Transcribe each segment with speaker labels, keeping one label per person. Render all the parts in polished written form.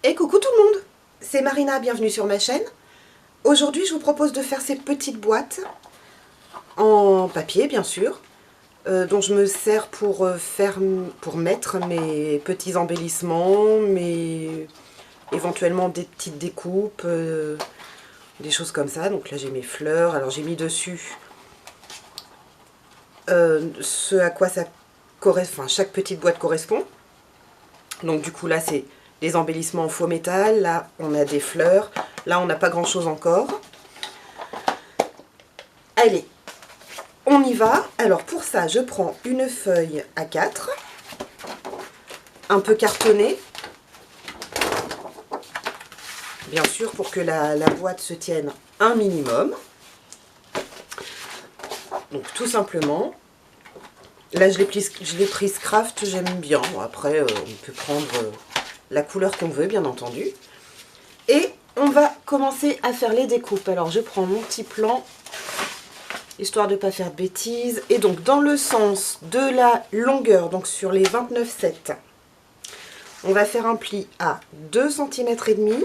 Speaker 1: Et coucou tout le monde, c'est Marina, bienvenue sur ma chaîne. Aujourd'hui je vous propose de faire ces petites boîtes en papier bien sûr, dont je me sers pour mettre mes petits embellissements, éventuellement des petites découpes, des choses comme ça. Donc là j'ai mes fleurs, alors j'ai mis dessus ce à quoi ça correspond, enfin, chaque petite boîte correspond. Donc du coup là c'est des embellissements en faux métal, là on a des fleurs, là on n'a pas grand chose encore. Allez, on y va. Alors pour ça je prends une feuille A4, un peu cartonnée, bien sûr pour que la boîte se tienne un minimum. Donc tout simplement, là je l'ai prise Craft, j'aime bien. Bon, après on peut prendre la couleur qu'on veut bien entendu. Et on va commencer à faire les découpes. Alors je prends mon petit plan, histoire de ne pas faire de bêtises. Et donc dans le sens de la longueur, donc sur les 29,7, on va faire un pli à 2,5 cm.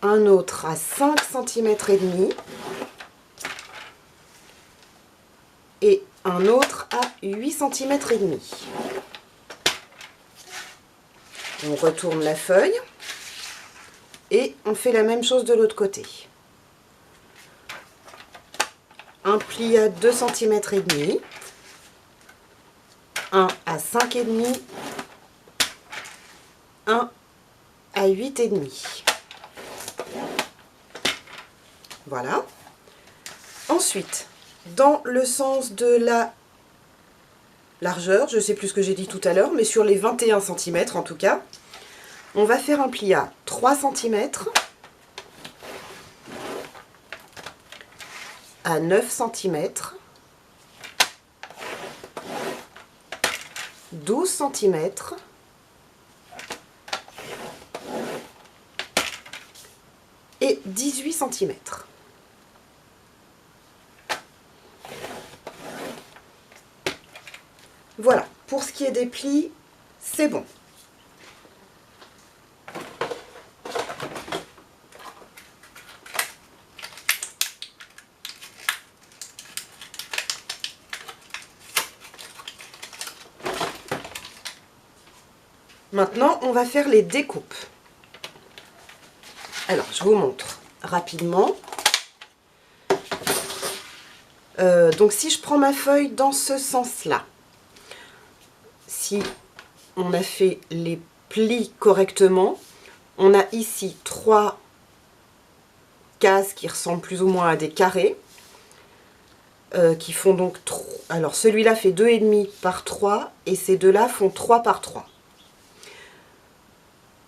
Speaker 1: Un autre à 5,5 cm. Et un autre à 8,5 cm. On retourne la feuille. Et on fait la même chose de l'autre côté. Un pli à 2,5 cm. Un à 5,5. Un à 8,5. Voilà. Ensuite, dans le sens de la largeur, je ne sais plus ce que j'ai dit tout à l'heure, mais sur les 21 cm en tout cas, on va faire un pli à 3 cm, à 9 cm, 12 cm, et 18 cm. Voilà, pour ce qui est des plis, c'est bon. Maintenant, on va faire les découpes. Alors, je vous montre rapidement. Donc, si je prends ma feuille dans ce sens-là, si on a fait les plis correctement, on a ici 3 cases qui ressemblent plus ou moins à des carrés, qui font donc 3. Alors, celui-là fait 2,5 par 3 et ces deux-là font 3 par 3.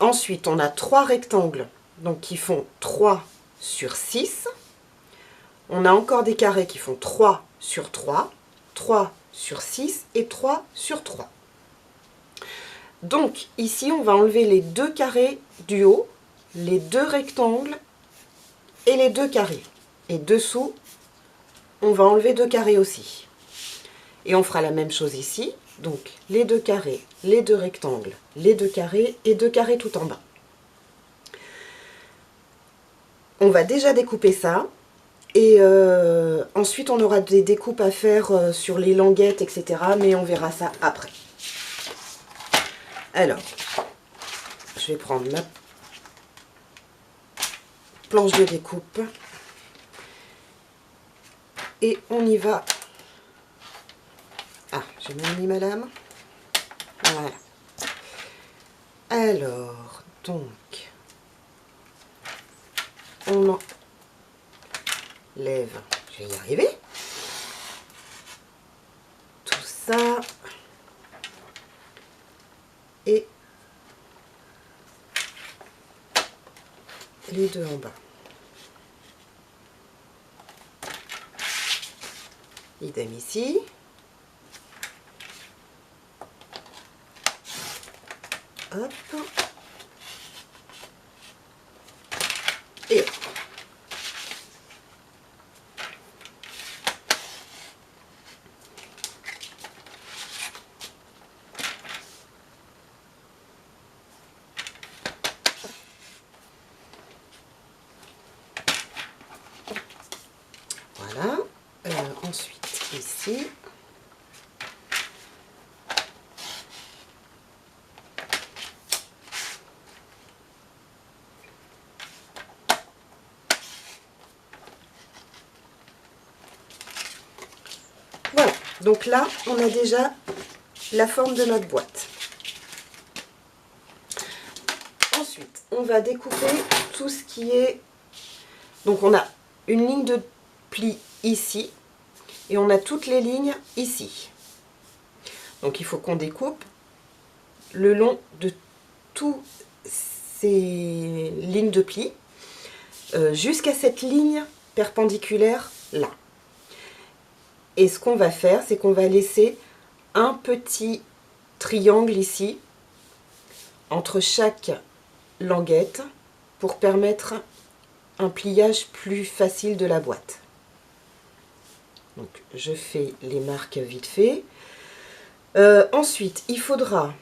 Speaker 1: Ensuite, on a 3 rectangles donc qui font 3 sur 6. On a encore des carrés qui font 3 sur 3, 3 sur 6 et 3 sur 3. Donc ici, on va enlever les 2 carrés du haut, les 2 rectangles et les 2 carrés. Et dessous, on va enlever 2 carrés aussi. Et on fera la même chose ici. Donc les 2 carrés, les 2 rectangles, les 2 carrés et 2 carrés tout en bas. On va déjà découper ça. Et ensuite, on aura des découpes à faire sur les languettes, etc. Mais on verra ça après. Alors, je vais prendre ma planche de découpe. Et on y va. Ah, j'ai même mis ma lame. Voilà. Alors, donc, on enlève, je vais y arriver, tout ça, et les deux en bas. Idem ici. Hop. Et hop. Donc là, on a déjà la forme de notre boîte. Ensuite, on va découper tout ce qui est... Donc on a une ligne de pli ici et on a toutes les lignes ici. Donc il faut qu'on découpe le long de toutes ces lignes de pli jusqu'à cette ligne perpendiculaire là. Et ce qu'on va faire, c'est qu'on va laisser un petit triangle ici entre chaque languette pour permettre un pliage plus facile de la boîte. Donc je fais les marques vite fait. Ensuite, il faudra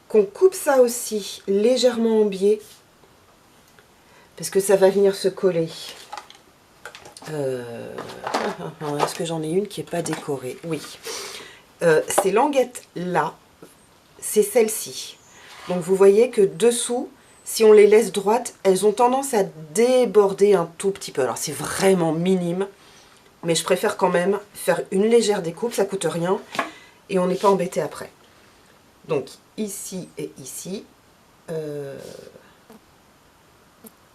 Speaker 1: qu'on coupe ça aussi légèrement en biais parce que ça va venir se coller. Est-ce que j'en ai une qui n'est pas décorée? Oui. Ces languettes là, c'est celle-ci. Donc vous voyez que dessous, si on les laisse droites, elles ont tendance à déborder un tout petit peu. Alors c'est vraiment minime, mais je préfère quand même faire une légère découpe, ça coûte rien et on n'est pas embêté après. Donc ici et ici,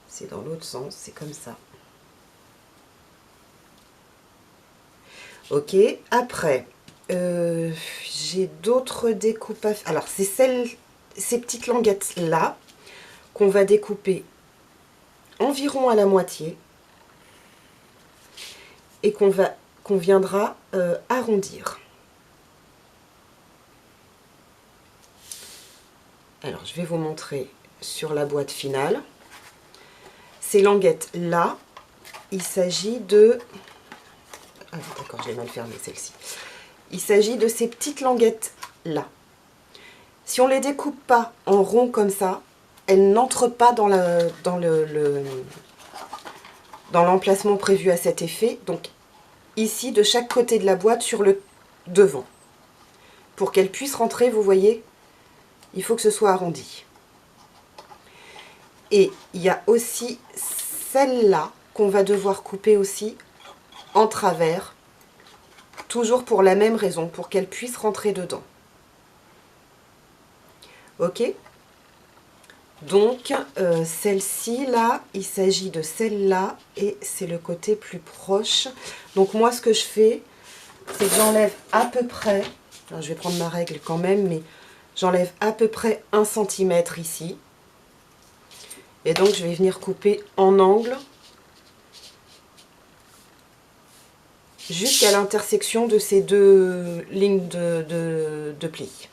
Speaker 1: c'est dans l'autre sens, c'est comme ça. Ok, après, j'ai d'autres découpes à faire. Alors, c'est ces petites languettes-là qu'on va découper environ à la moitié et qu'on viendra arrondir. Alors, je vais vous montrer sur la boîte finale. Ces languettes-là, il s'agit de... Ah d'accord, j'ai mal fermé celle-ci. Il s'agit de ces petites languettes-là. Si on ne les découpe pas en rond comme ça, elles n'entrent pas dans l'emplacement prévu à cet effet. Donc ici, de chaque côté de la boîte, sur le devant. Pour qu'elles puissent rentrer, vous voyez, il faut que ce soit arrondi. Et il y a aussi celle-là qu'on va devoir couper aussi en travers, toujours pour la même raison, pour qu'elle puisse rentrer dedans. Ok? Donc, celle-ci, là, il s'agit de celle-là, et c'est le côté plus proche. Donc moi, ce que je fais, c'est que j'enlève à peu près, alors je vais prendre ma règle quand même, mais j'enlève à peu près 1 cm ici. Et donc, je vais venir couper en angle jusqu'à l'intersection de ces deux lignes de pli.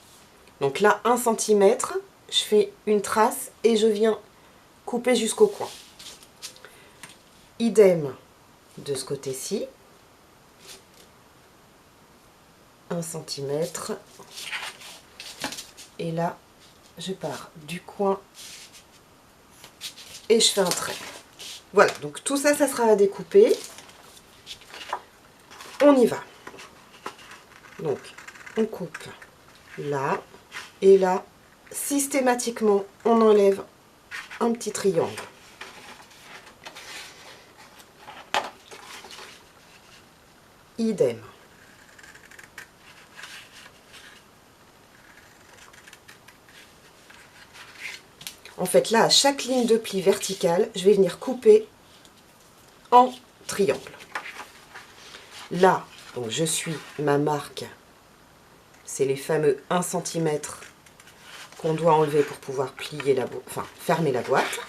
Speaker 1: Donc là, 1 cm, je fais une trace et je viens couper jusqu'au coin. Idem de ce côté-ci. 1 cm. Et là, je pars du coin et je fais un trait. Voilà, donc tout ça, ça sera à découper. On y va. Donc, on coupe là et là. Systématiquement, on enlève un petit triangle. Idem. En fait, là, à chaque ligne de pli verticale, je vais venir couper en triangle. Là, donc je suis ma marque, c'est les fameux 1 cm qu'on doit enlever pour pouvoir plier la boîte, enfin fermer la boîte.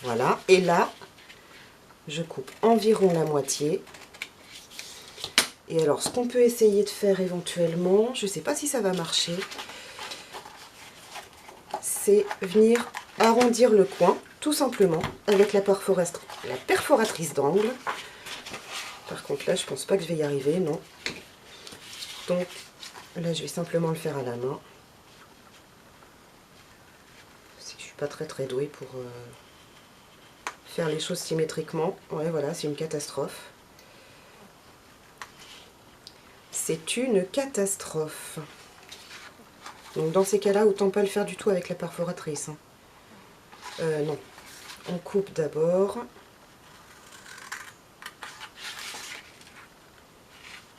Speaker 1: Voilà, et là, je coupe environ la moitié. Et alors, ce qu'on peut essayer de faire éventuellement, je ne sais pas si ça va marcher, c'est venir arrondir le coin, tout simplement, avec la perforatrice d'angle. Par contre, là, je pense pas que je vais y arriver, non. Donc, là, je vais simplement le faire à la main. C'est que je suis pas très douée pour faire les choses symétriquement. Ouais, voilà, c'est une catastrophe. C'est une catastrophe. Donc dans ces cas-là, autant pas le faire du tout avec la perforatrice. Hein. Non. on coupe d'abord.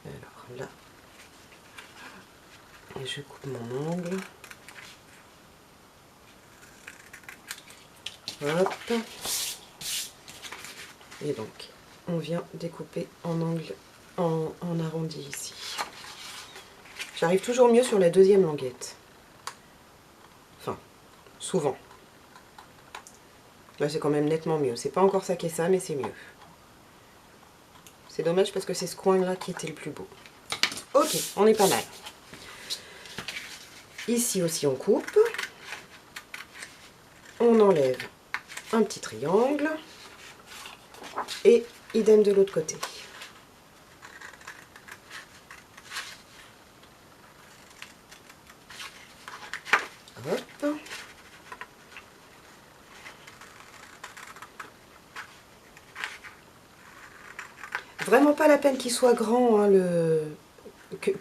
Speaker 1: Alors là, et je coupe mon angle. Hop. Et donc, on vient découper en angle, en arrondi ici. J'arrive toujours mieux sur la deuxième languette. Enfin, souvent. Là, c'est quand même nettement mieux. C'est pas encore ça qu'est ça, mais c'est mieux. C'est dommage parce que c'est ce coin-là qui était le plus beau. Ok, on est pas mal. Ici aussi, on coupe. On enlève un petit triangle. Et idem de l'autre côté. Hop. Vraiment pas la peine qu'il soit grand, hein,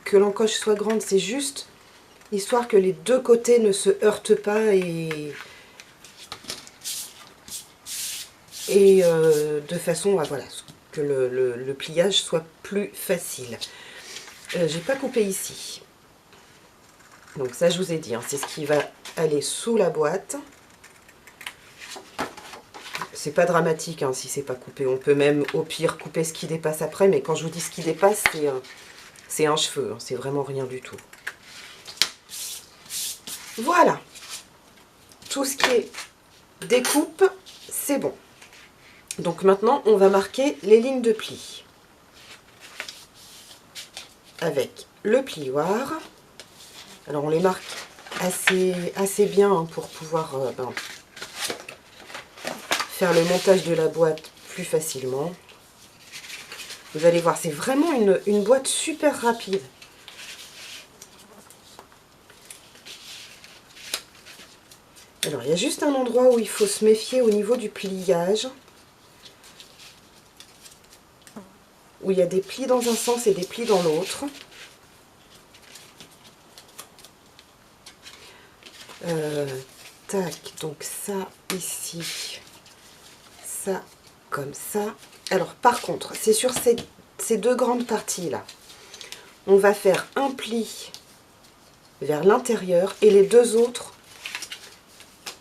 Speaker 1: que l'encoche soit grande, c'est juste histoire que les deux côtés ne se heurtent pas et de façon à voilà, que le pliage soit plus facile. J'ai pas coupé ici. Donc ça je vous ai dit, hein, c'est ce qui va aller sous la boîte. C'est pas dramatique hein, si c'est pas coupé. On peut même au pire couper ce qui dépasse après, mais quand je vous dis ce qui dépasse, c'est un cheveu, hein, c'est vraiment rien du tout. Voilà. Tout ce qui est découpe, c'est bon. Donc maintenant, on va marquer les lignes de pli. Avec le plioir. Alors on les marque assez bien hein, pour pouvoir faire le montage de la boîte plus facilement. Vous allez voir, c'est vraiment une boîte super rapide. Alors il y a juste un endroit où il faut se méfier au niveau du pliage. Où il y a des plis dans un sens et des plis dans l'autre. Tac, donc ça ici, ça comme ça. Alors par contre, c'est sur ces deux grandes parties là, on va faire un pli vers l'intérieur et les deux autres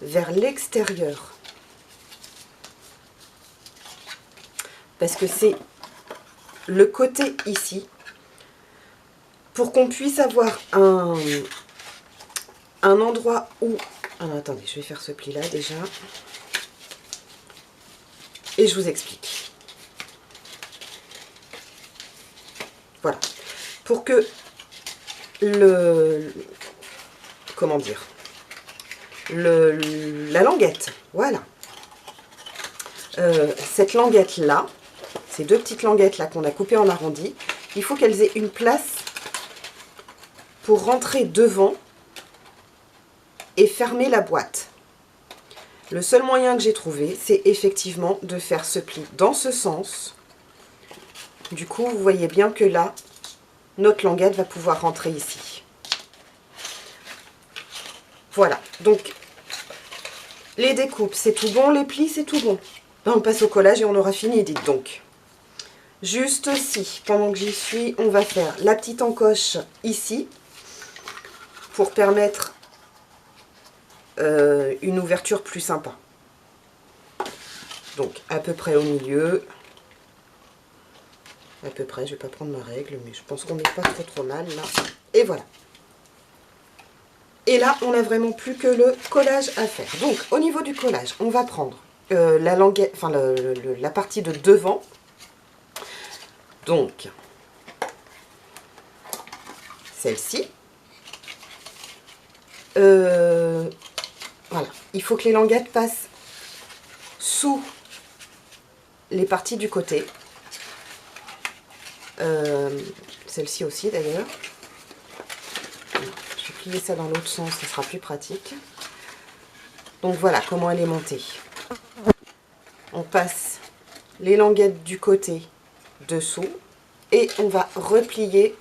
Speaker 1: vers l'extérieur. Parce que c'est le côté ici, pour qu'on puisse avoir un endroit où... Alors attendez, je vais faire ce pli là déjà. Et je vous explique. Voilà. Pour que comment dire, la languette, voilà. Cette languette là, ces deux petites languettes là qu'on a coupées en arrondi, il faut qu'elles aient une place pour rentrer devant et fermer la boîte. Le seul moyen que j'ai trouvé, c'est effectivement de faire ce pli dans ce sens. Du coup, vous voyez bien que là, notre languette va pouvoir rentrer ici. Voilà, donc les découpes, c'est tout bon, les plis, c'est tout bon. Ben, on passe au collage et on aura fini, dites donc. Juste ici, pendant que j'y suis, on va faire la petite encoche ici, pour permettre une ouverture plus sympa. Donc à peu près au milieu. À peu près, je vais pas prendre ma règle, mais je pense qu'on n'est pas trop mal là. Et voilà. Et là, on n'a vraiment plus que le collage à faire. Donc au niveau du collage, on va prendre la languette, enfin la partie de devant. Donc celle-ci. Voilà, il faut que les languettes passent sous les parties du côté. Celle-ci aussi d'ailleurs. Je vais plier ça dans l'autre sens, ça sera plus pratique. Donc voilà comment elle est montée. On passe les languettes du côté dessous et on va replier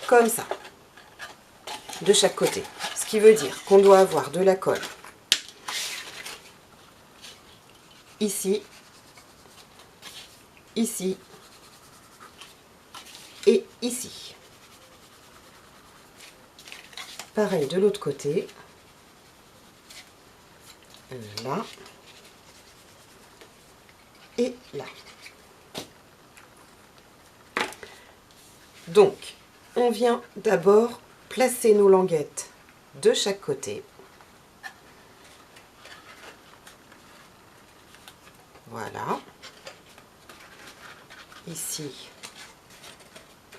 Speaker 1: comme ça. De chaque côté. Ce qui veut dire qu'on doit avoir de la colle ici, ici et ici. Pareil de l'autre côté, là et là. Donc, on vient d'abord placer nos languettes de chaque côté. Voilà. Ici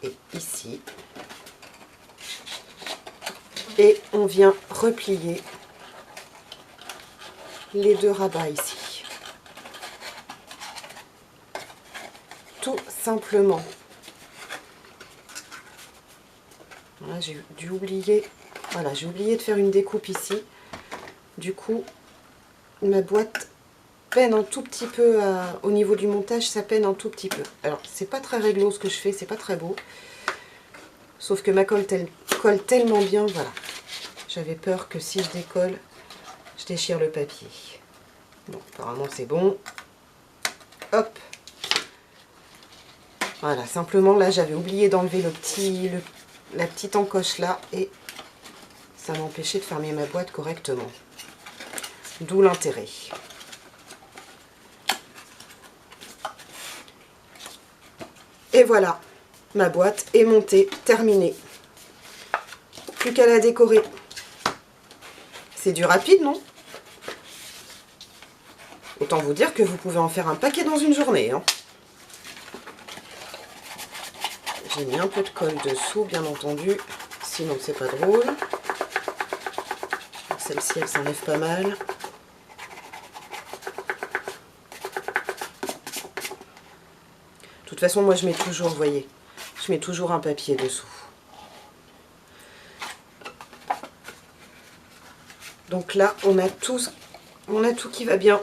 Speaker 1: et ici. Et on vient replier les deux rabats ici. Tout simplement. Là, j'ai dû oublier, voilà, j'ai oublié de faire une découpe ici. Du coup, ma boîte peine un tout petit peu au niveau du montage, ça peine un tout petit peu. Alors, c'est pas très réglo ce que je fais, c'est pas très beau. Sauf que ma colle colle tellement bien, voilà. J'avais peur que si je décolle, je déchire le papier. Bon, apparemment c'est bon. Hop. Voilà, simplement là, j'avais oublié d'enlever la petite encoche là et ça m'empêchait de fermer ma boîte correctement. D'où l'intérêt. Et voilà, ma boîte est montée, terminée. Plus qu'à la décorer. C'est du rapide, non? Autant vous dire que vous pouvez en faire un paquet dans une journée. Hein. J'ai mis un peu de colle dessous, bien entendu. Sinon, c'est pas drôle. Celle-ci, elle s'enlève pas mal. De toute façon, moi, je mets toujours, vous voyez, je mets toujours un papier dessous. Donc là, on a tout qui va bien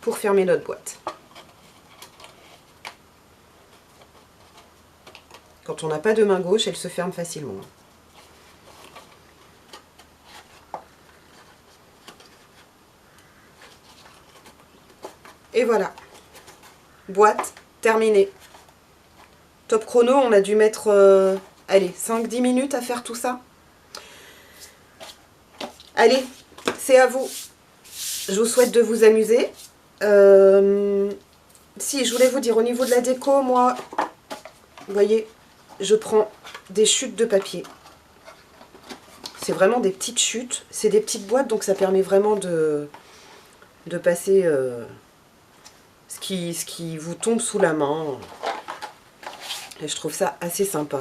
Speaker 1: pour fermer notre boîte. Quand on n'a pas de main gauche, elle se ferme facilement. Et voilà, boîte terminée. Top chrono, on a dû mettre, allez, 5-10 minutes à faire tout ça. Allez, c'est à vous. Je vous souhaite de vous amuser. Si, je voulais vous dire, au niveau de la déco, moi, vous voyez, je prends des chutes de papier. C'est vraiment des petites chutes. C'est des petites boîtes, donc ça permet vraiment de passer ce qui vous tombe sous la main. Et je trouve ça assez sympa.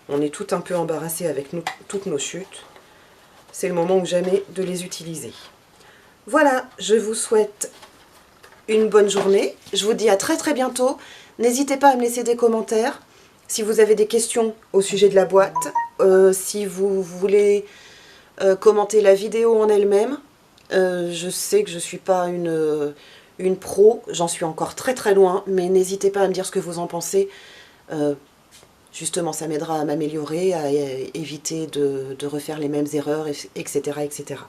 Speaker 1: On est tout un peu embarrassé avec toutes nos chutes. C'est le moment ou jamais de les utiliser. Voilà, je vous souhaite une bonne journée. Je vous dis à très très bientôt. N'hésitez pas à me laisser des commentaires si vous avez des questions au sujet de la boîte. Si vous voulez commenter la vidéo en elle-même. Je sais que je ne suis pas une pro, j'en suis encore très très loin, mais n'hésitez pas à me dire ce que vous en pensez. Justement, ça m'aidera à m'améliorer, à éviter de refaire les mêmes erreurs, etc. etc.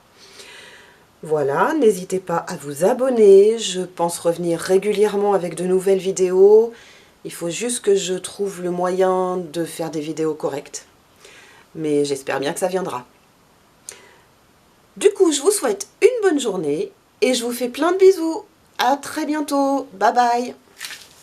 Speaker 1: Voilà, n'hésitez pas à vous abonner, je pense revenir régulièrement avec de nouvelles vidéos. Il faut juste que je trouve le moyen de faire des vidéos correctes. Mais j'espère bien que ça viendra. Du coup, je vous souhaite une bonne journée et je vous fais plein de bisous. À très bientôt. Bye bye.